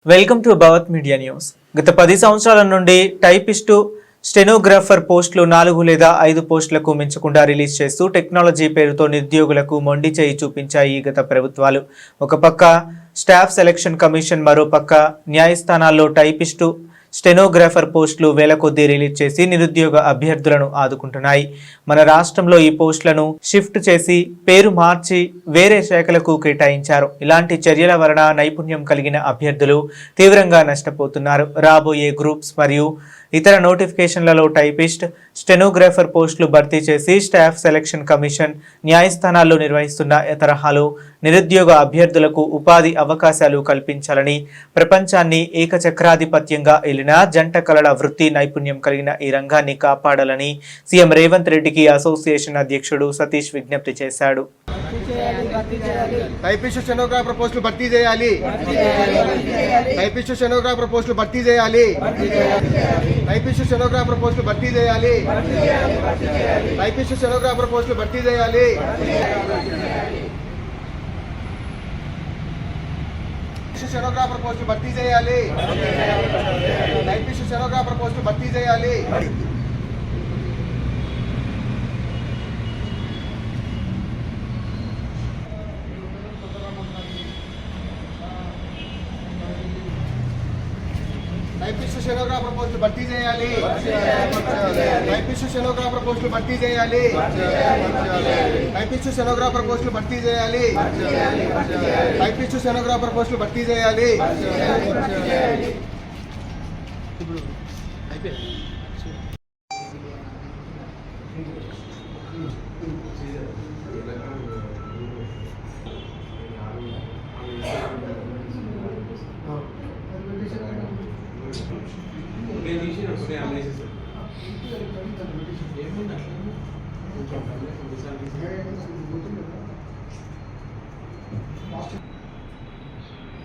Welcome to Bhavat media news. గత 10 సంవత్సరాల నుండి టైపిస్టు, స్టెనోగ్రాఫర్ పోస్టులు 4 లేదా 5 పోస్టులకు మించకుండా రిలీజ్ చేస్తూ టెక్నాలజీ పేరుతో నిరుద్యోగులకు మొండి చేయి చూపించాయి గత ప్రభుత్వాలు. ఒక పక్క స్టాఫ్ సెలక్షన్ కమిషన్, మరో పక్క న్యాయస్థానాల్లో టైపిస్టు, స్టెనోగ్రాఫర్ పోస్టులు వేల కొద్దీ రిలీజ్ చేసి నిరుద్యోగ అభ్యర్థులను ఆదుకుంటున్నాయి. మన రాష్ట్రంలో ఈ పోస్టులను షిఫ్ట్ చేసి పేరు మార్చి వేరే శాఖలకు కేటాయించారు. ఇలాంటి చర్యల వలన నైపుణ్యం కలిగిన అభ్యర్థులు తీవ్రంగా నష్టపోతున్నారు. రాబోయే గ్రూప్స్ మరియు ఇతర నోటిఫికేషన్లలో టైపిస్ట్, స్టెనోగ్రాఫర్ పోస్టులు భర్తీ చేసి స్టాఫ్ సెలక్షన్ కమిషన్, న్యాయస్థానాల్లో నిర్వహిస్తున్న తరహాలో నిరుద్యోగ అభ్యర్థులకు ఉపాధి అవకాశాలు కల్పించాలని, ప్రపంచాన్ని ఏకచక్రాధిపత్యంగా ఏలిన జంట కళల వృత్తి నైపుణ్యం కలిగిన ఈ రంగాన్ని కాపాడాలని సీఎం రేవంత్ రెడ్డికి అసోసియేషన్ అధ్యక్షుడు సతీష్ విజ్ఞప్తి చేశాడు. టైపిస్ట్, స్టెనోగ్రాఫర్ పోస్టులు భర్తీ చేయాలి. టైపిస్ట్, స్టెనోగ్రాఫర్ పోస్టులు భర్తీ చేయాలి. టైపిస్ట్, స్టెనోగ్రాఫర్ పోస్టులు భర్తీ చేయాలి. టైపిస్ట్, స్టెనోగ్రాఫర్ పోస్టులు భర్తీ చేయాలి. స్టెనోగ్రాఫర్ పోస్టులు భర్తీ చేయాలి. టైపిస్ట్, స్టెనోగ్రాఫర్ పోస్టులు భర్తీ చేయాలి. టైపిస్ట్, స్టెనోగ్రాఫర్ పోస్టులు భర్తీ చేయాలి. టైపిస్ట్, స్టెనోగ్రాఫర్ పోస్టులు భర్తీ చేయాలి. టైపిస్ట్, స్టెనోగ్రాఫర్ పోస్టులు భర్తీ చేయాలి. టైపిస్ట్, స్టెనోగ్రాఫర్ పోస్టులు భర్తీ చేయాలి.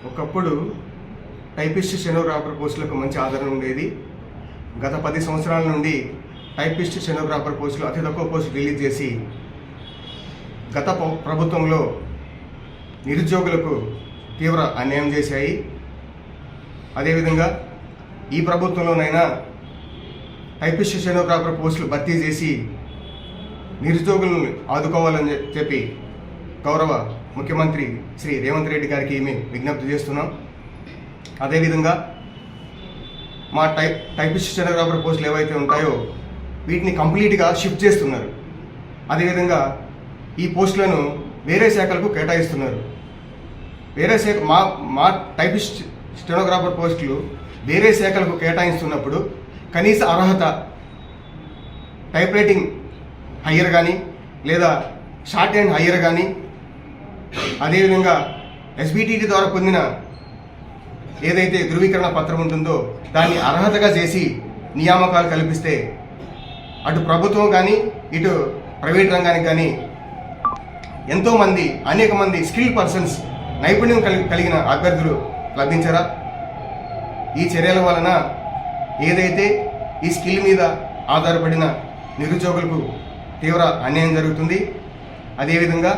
ఒకప్పుడు టైపిస్ట్, స్టెనోగ్రాఫర్ పోస్టులకు మంచి ఆదరణ ఉండేది. గత 10 సంవత్సరాల నుండి టైపిస్ట్, స్టెనోగ్రాఫర్ పోస్టులు అతి తక్కువ పోస్టులు రిలీజ్ చేసి గత ప్రభుత్వంలో నిరుద్యోగులకు తీవ్ర అన్యాయం చేశాయి. అదేవిధంగా ఈ ప్రభుత్వంలోనైనా టైపిస్ట్, స్టెనోగ్రాఫర్ పోస్టులు భర్తీ చేసి నిరుద్యోగులను ఆదుకోవాలని చెప్పి గౌరవ ముఖ్యమంత్రి శ్రీ రేవంత్ రెడ్డి గారికి మేము విజ్ఞప్తి చేస్తున్నాం. అదేవిధంగా మా టైపిస్ట్, స్టెనోగ్రాఫర్ పోస్టులు ఏవైతే ఉంటాయో వీటిని కంప్లీట్గా షిఫ్ట్ చేస్తున్నారు. అదేవిధంగా ఈ పోస్టులను వేరే శాఖలకు కేటాయిస్తున్నారు. వేరే శాఖ మా టైపిస్ట్, స్టెనోగ్రాఫర్ పోస్టులు వేరే శాఖలకు కేటాయిస్తున్నప్పుడు కనీస అర్హత టైప్ రైటింగ్ హయ్యర్ కానీ లేదా షార్ట్ హ్యాండ్ హయ్యర్ కానీ, అదేవిధంగా ఎస్బిటిటి ద్వారా పొందిన ఏదైతే ధృవీకరణ పత్రం ఉంటుందో దాన్ని అర్హతగా చేసి నియామకాలు కల్పిస్తే అటు ప్రభుత్వం కానీ ఇటు ప్రైవేట్ రంగానికి కానీ ఎంతోమంది, అనేక మంది స్కిల్ పర్సన్స్, నైపుణ్యం కలిగిన అభ్యర్థులు లభించరా? ఈ చర్యల వలన ఏదైతే ఈ స్కిల్ మీద ఆధారపడిన నిరుద్యోగులకు తీవ్ర అన్యాయం జరుగుతుంది. అదేవిధంగా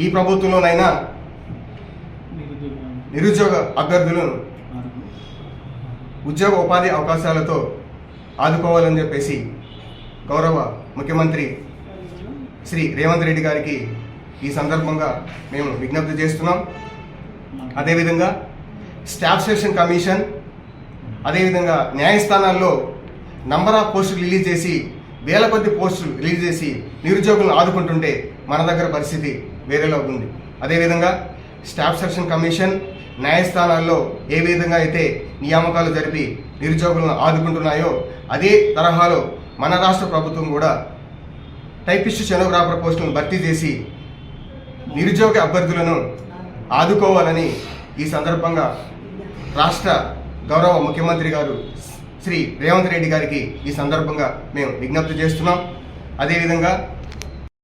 ఈ ప్రభుత్వంలోనైనా నిరుద్యోగ అభ్యర్థులను ఉద్యోగ ఉపాధి అవకాశాలతో ఆదుకోవాలని చెప్పేసి గౌరవ ముఖ్యమంత్రి శ్రీ రేవంత్ రెడ్డి గారికి ఈ సందర్భంగా మేము విజ్ఞప్తి చేస్తున్నాం. అదేవిధంగా స్టాఫ్ సెలక్షన్ కమిషన్, అదేవిధంగా న్యాయస్థానాల్లో నంబర్ ఆఫ్ పోస్టులు రిలీజ్ చేసి వేల కొద్ది పోస్టులు రిలీజ్ చేసి నిరుద్యోగులను ఆదుకుంటుంటే మన దగ్గర పరిస్థితి వేరేలా ఉంది. అదేవిధంగా స్టాఫ్ సెలక్షన్ కమిషన్, న్యాయస్థానాల్లో ఏ విధంగా అయితే నియామకాలు జరిపి నిరుద్యోగులను ఆదుకుంటున్నాయో అదే తరహాలో మన రాష్ట్ర ప్రభుత్వం కూడా టైపిస్ట్, స్టెనోగ్రాఫర్ పోస్టులను భర్తీ చేసి నిరుద్యోగ అభ్యర్థులను ఆదుకోవాలని ఈ సందర్భంగా రాష్ట్ర గౌరవ ముఖ్యమంత్రి గారు శ్రీ రేవంత్ రెడ్డి గారికి ఈ సందర్భంగా మేము విజ్ఞప్తి చేస్తున్నాం. అదేవిధంగా